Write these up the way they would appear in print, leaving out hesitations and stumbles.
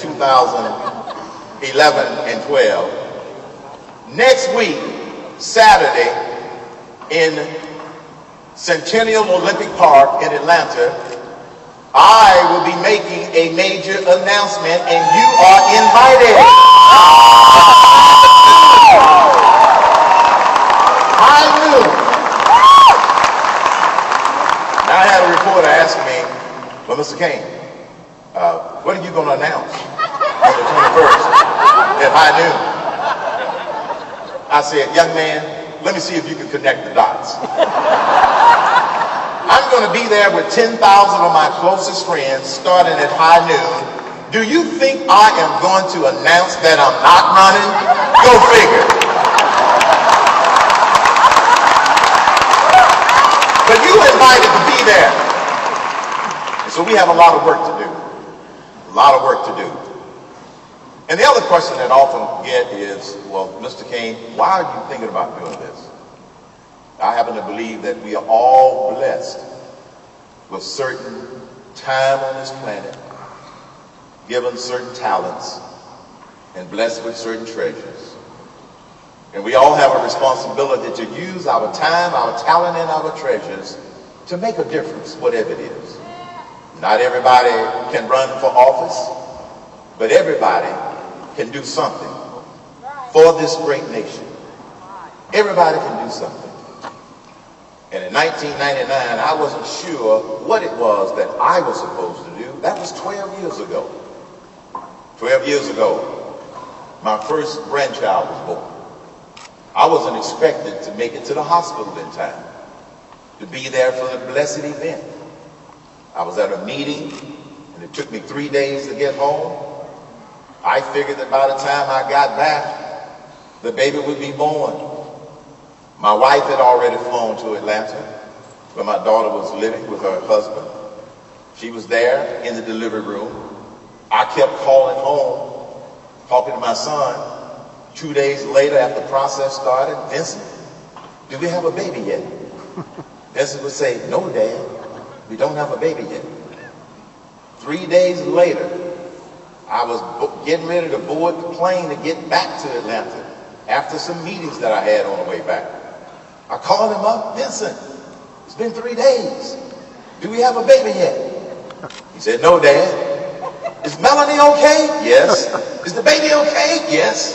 2011 and 12. Next week, Saturday, in Centennial Olympic Park in Atlanta, I will be making a major announcement and you are invited. High noon. Now I had a reporter ask me, well, Mr. Cain, what are you going to announce on the 21st at high noon? I said, young man, let me see if you can connect the dots. I'm going to be there with 10,000 of my closest friends starting at high noon. Do you think I am going to announce that I'm not running? Go figure. But you invited to be there. And so we have a lot of work to do. A lot of work to do. And the other question that I often get is, well, Mr. Cain, why are you thinking about doing this? I happen to believe that we are all blessed with certain time on this planet, given certain talents, and blessed with certain treasures. And we all have a responsibility to use our time, our talent, and our treasures to make a difference, whatever it is. Not everybody can run for office, but everybody can do something for this great nation. Everybody can do something. And in 1999, I wasn't sure what it was that I was supposed to do. That was 12 years ago. 12 years ago, my first grandchild was born. I wasn't expected to make it to the hospital in time, to be there for the blessed event. I was at a meeting, and it took me 3 days to get home. I figured that by the time I got back, the baby would be born. My wife had already flown to Atlanta, where my daughter was living with her husband. She was there in the delivery room. I kept calling home, talking to my son. 2 days later, after the process started, Vincent, do we have a baby yet? Vincent would say, no, Dad, we don't have a baby yet. 3 days later, I was getting ready to board the plane to get back to Atlanta after some meetings that I had on the way back. I called him up, Vincent, it's been 3 days. Do we have a baby yet? He said, no, Dad. Is Melanie okay? Yes. Is the baby okay? Yes.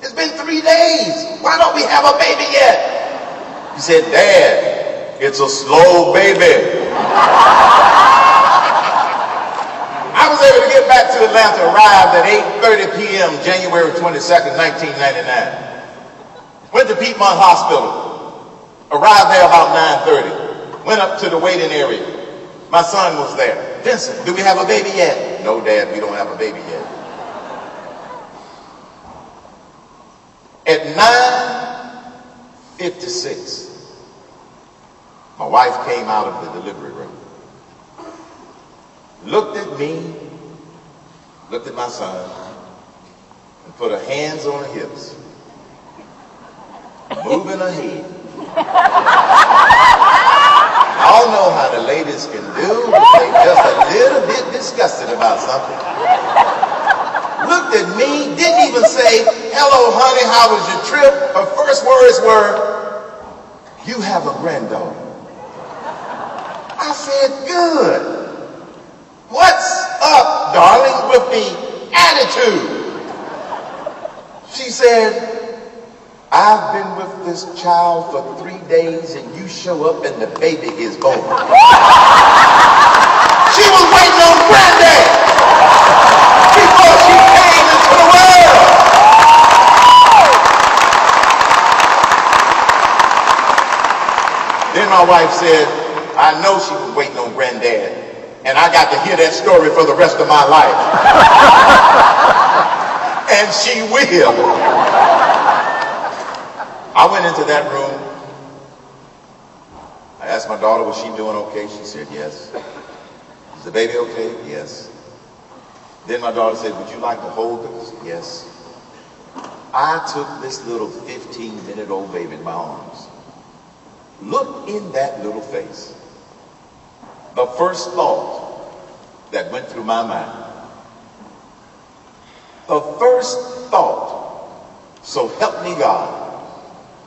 It's been 3 days. Why don't we have a baby yet? He said, Dad, it's a slow baby. I was able to get back to Atlanta, arrived at 8:30 p.m. January 22nd, 1999. Went to Piedmont Hospital. Arrived there about 9:30. Went up to the waiting area. My son was there. Vincent, do we have a baby yet? No, Dad, we don't have a baby yet. At 9:56, my wife came out of the delivery room, looked at me, looked at my son, and put her hands on her hips, moving her head. Y'all know how the ladies can do, but they just a little bit disgusted about something. Looked at me, didn't even say, hello, honey, how was your trip? Her first words were, you have a granddaughter. I said, good. What's up, darling, with the attitude? She said, I've been with this child for 3 days and you show up and the baby is born. She was waiting on Granddad before she came into the world. Then my wife said, I know she was waiting on Granddad, and I got to hear that story for the rest of my life. And she will. I went into that room. I asked my daughter, was she doing okay? She said, yes. Is the baby okay? Yes. Then my daughter said, would you like to hold this? Yes. I took this little 15-minute-old baby in my arms. Look in that little face. The first thought that went through my mind the first thought, so help me God,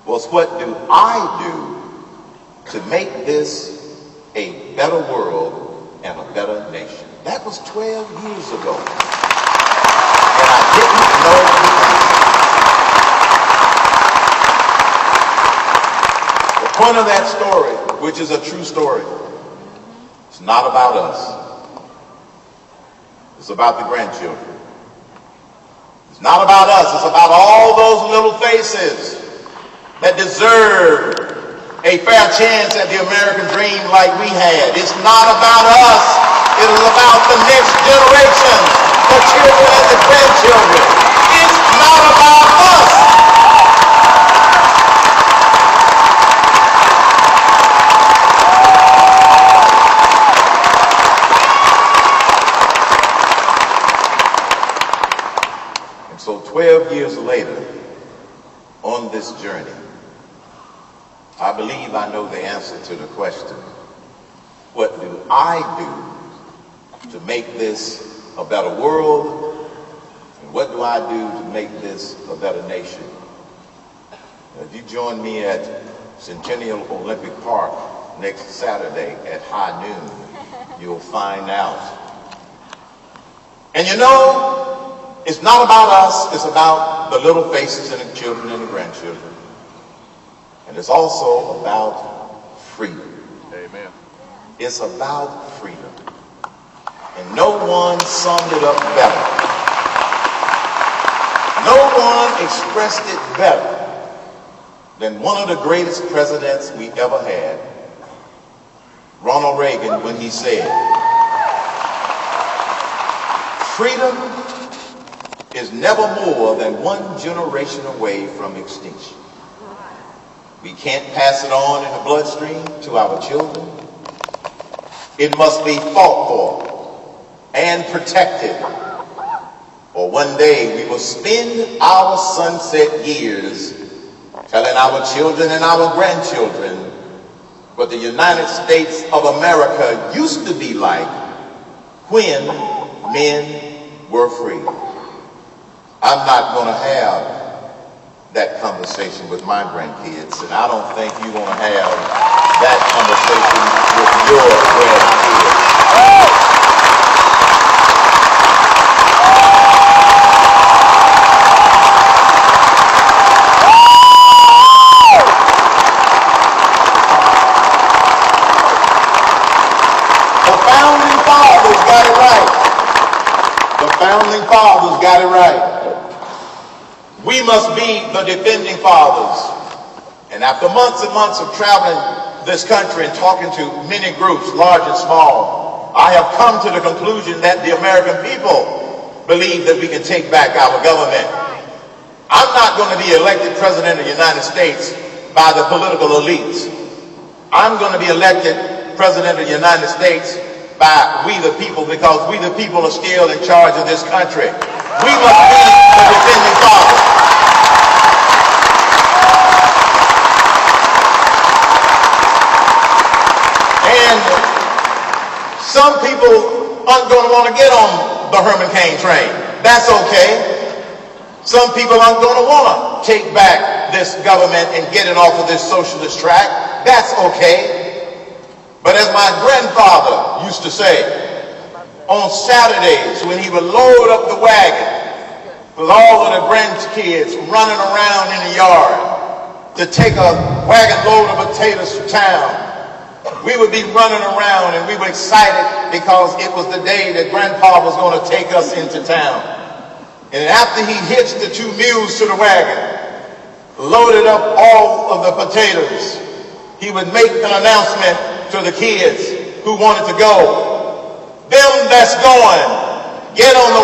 was what do I do to make this a better world and a better nation? That was 12 years ago. And I didn't know the answer. The point of that story, which is a true story, it's not about us. It's about the grandchildren. It's not about us. It's about all those little faces that deserve a fair chance at the American dream like we had. It's not about us. It is about the next generation, the children and the grandchildren. It's not about us. And so 12 years later, on this journey, I believe I know the answer to the question, what do I do to make this a better world? And what do I do to make this a better nation? If you join me at Centennial Olympic Park next Saturday at high noon, you'll find out. And you know, it's not about us, it's about the little faces and the children and the grandchildren. And it's also about freedom. Amen. It's about freedom. And no one summed it up better. No one expressed it better than one of the greatest presidents we ever had, Ronald Reagan, when he said, freedom is never more than one generation away from extinction. We can't pass it on in the bloodstream to our children. It must be fought for and protected. Or one day we will spend our sunset years telling our children and our grandchildren what the United States of America used to be like when men were free. I'm not going to have that conversation with my grandkids, and I don't think you want to have that conversation with your grandkids. The founding fathers got it right. The founding fathers got it right. We must be the defending fathers. And after months and months of traveling this country and talking to many groups, large and small, I have come to the conclusion that the American people believe that we can take back our government. I'm not going to be elected president of the United States by the political elites. I'm going to be elected president of the United States by we the people, because we the people are still in charge of this country. We must be the defending fathers. And some people aren't going to want to get on the Herman Cain train. That's okay. Some people aren't going to want to take back this government and get it off of this socialist track. That's okay. But as my grandfather used to say, on Saturdays when he would load up the wagon with all of the grandkids running around in the yard to take a wagon load of potatoes to town, we would be running around and we were excited because it was the day that Grandpa was going to take us into town. And after he hitched the two mules to the wagon, loaded up all of the potatoes, he would make an announcement to the kids who wanted to go. Them that's going, get on the